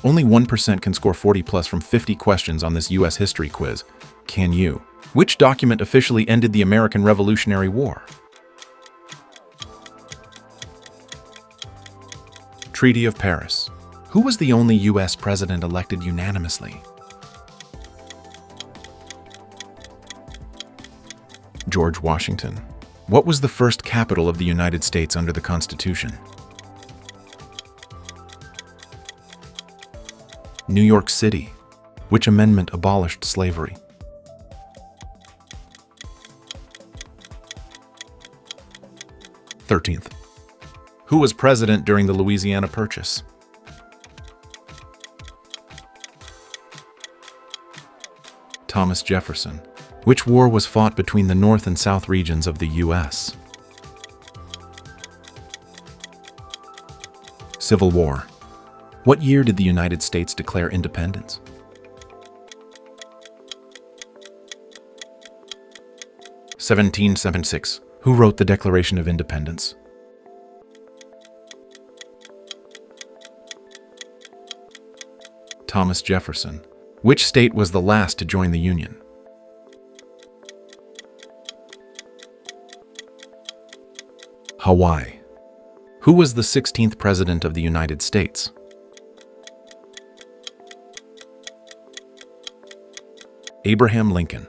Only 1% can score 40 plus from 50 questions on this U.S. history quiz. Can you? Which document officially ended the American Revolutionary War? Treaty of Paris. Who was the only U.S. president elected unanimously? George Washington. What was the first capital of the United States under the Constitution? New York City. Which amendment abolished slavery? Thirteenth. Who was president during the Louisiana Purchase? Thomas Jefferson. Which war was fought between the North and South regions of the U.S.? Civil War. What year did the United States declare independence? (1776). Who wrote the Declaration of Independence? Thomas Jefferson. Which state was the last to join the Union? Hawaii. Who was the 16th President of the United States? Abraham Lincoln.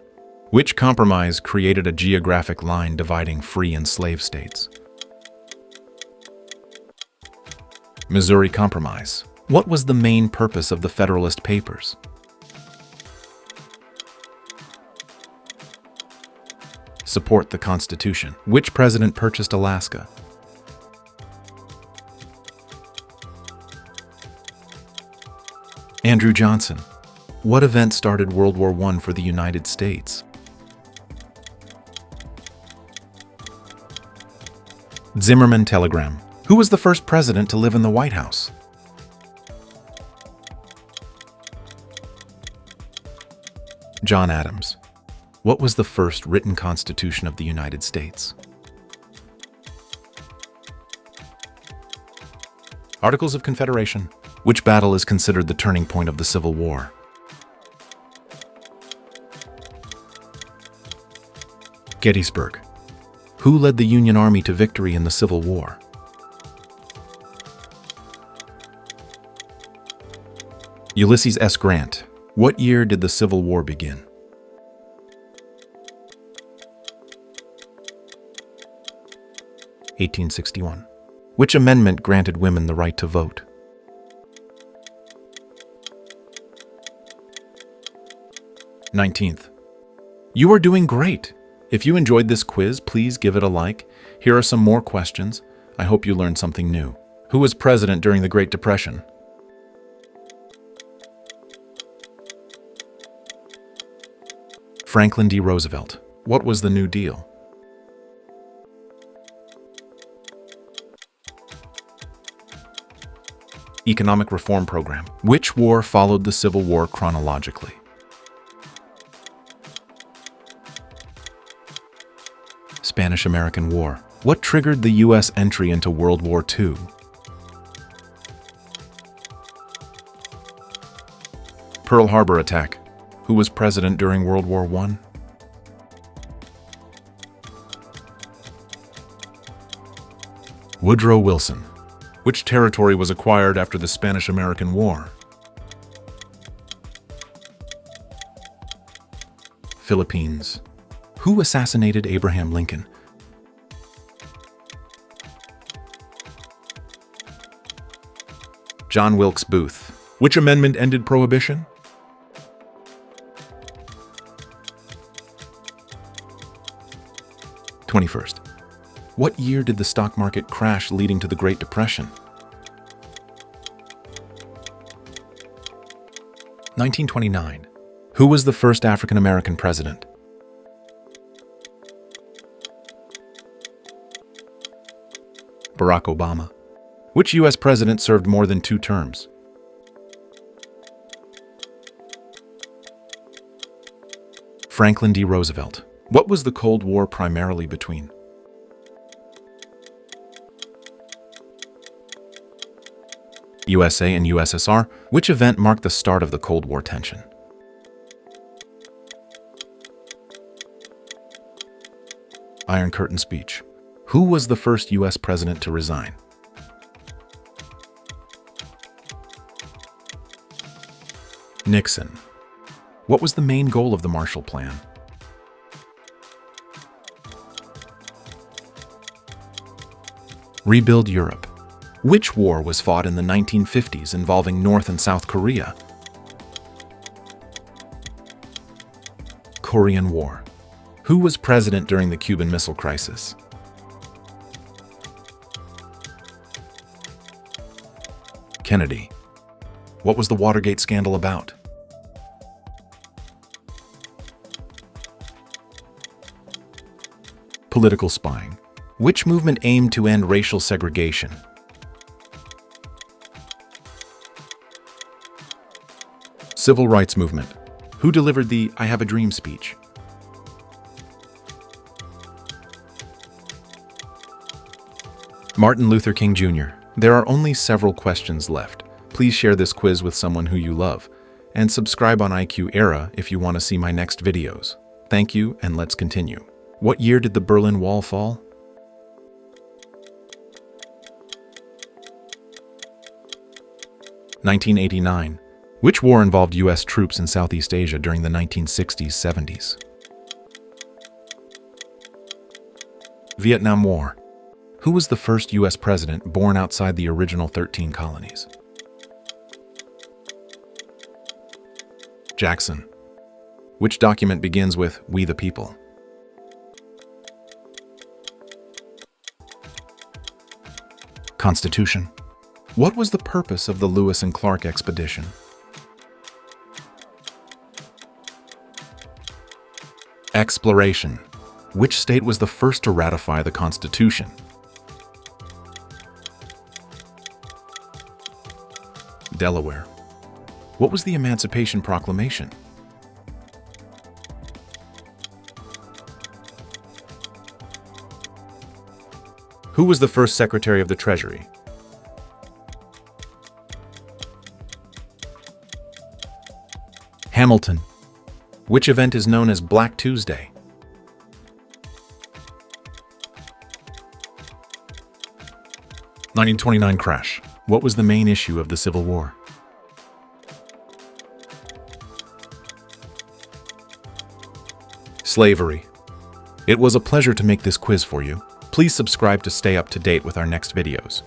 Which compromise created a geographic line dividing free and slave states? Missouri Compromise. What was the main purpose of the Federalist Papers? Support the Constitution. Which president purchased Alaska? Andrew Johnson. What event started World War I for the United States? Zimmerman Telegram. Who was the first president to live in the White House? John Adams. What was the first written constitution of the United States? Articles of Confederation. Which battle is considered the turning point of the Civil War? Gettysburg. Who led the Union Army to victory in the Civil War? Ulysses S. Grant. What year did the Civil War begin? 1861. Which amendment granted women the right to vote? (19th). You are doing great! If you enjoyed this quiz, please give it a like. Here are some more questions. I hope you learned something new. Who was president during the Great Depression? Franklin D. Roosevelt. What was the New Deal? Economic Reform Program. Which war followed the Civil War chronologically? Spanish-American War. What triggered the U.S. entry into World War II? Pearl Harbor attack. Who was president during World War I? Woodrow Wilson. Which territory was acquired after the Spanish-American War? Philippines. Who assassinated Abraham Lincoln? John Wilkes Booth. Which amendment ended Prohibition? (21st). What year did the stock market crash leading to the Great Depression? 1929. Who was the first African American president? Barack Obama. Which U.S. president served more than 2 terms? Franklin D. Roosevelt. What was the Cold War primarily between? USA and USSR. Which event marked the start of the Cold War tension? Iron Curtain speech. Who was the first U.S. president to resign? Nixon. What was the main goal of the Marshall Plan? Rebuild Europe. Which war was fought in the 1950s involving North and South Korea? Korean War. Who was president during the Cuban Missile Crisis? Kennedy. What was the Watergate scandal about? Political spying. Which movement aimed to end racial segregation? Civil rights movement. Who delivered the I Have a Dream speech? Martin Luther King Jr. There are only several questions left. Please share this quiz with someone who you love, and subscribe on IQ Era if you want to see my next videos. Thank you, and let's continue. What year did the Berlin Wall fall? (1989). Which war involved U.S. troops in Southeast Asia during the 1960s-70s? Vietnam War. Who was the first U.S. president born outside the original 13 colonies? Jackson. Which document begins with "We the People"? Constitution. What was the purpose of the Lewis and Clark expedition? Exploration. Which state was the first to ratify the Constitution? Delaware. What was the Emancipation Proclamation? Who was the first Secretary of the Treasury? Hamilton. Which event is known as Black Tuesday? (1929) crash. What was the main issue of the Civil War? Slavery. It was a pleasure to make this quiz for you. Please subscribe to stay up to date with our next videos.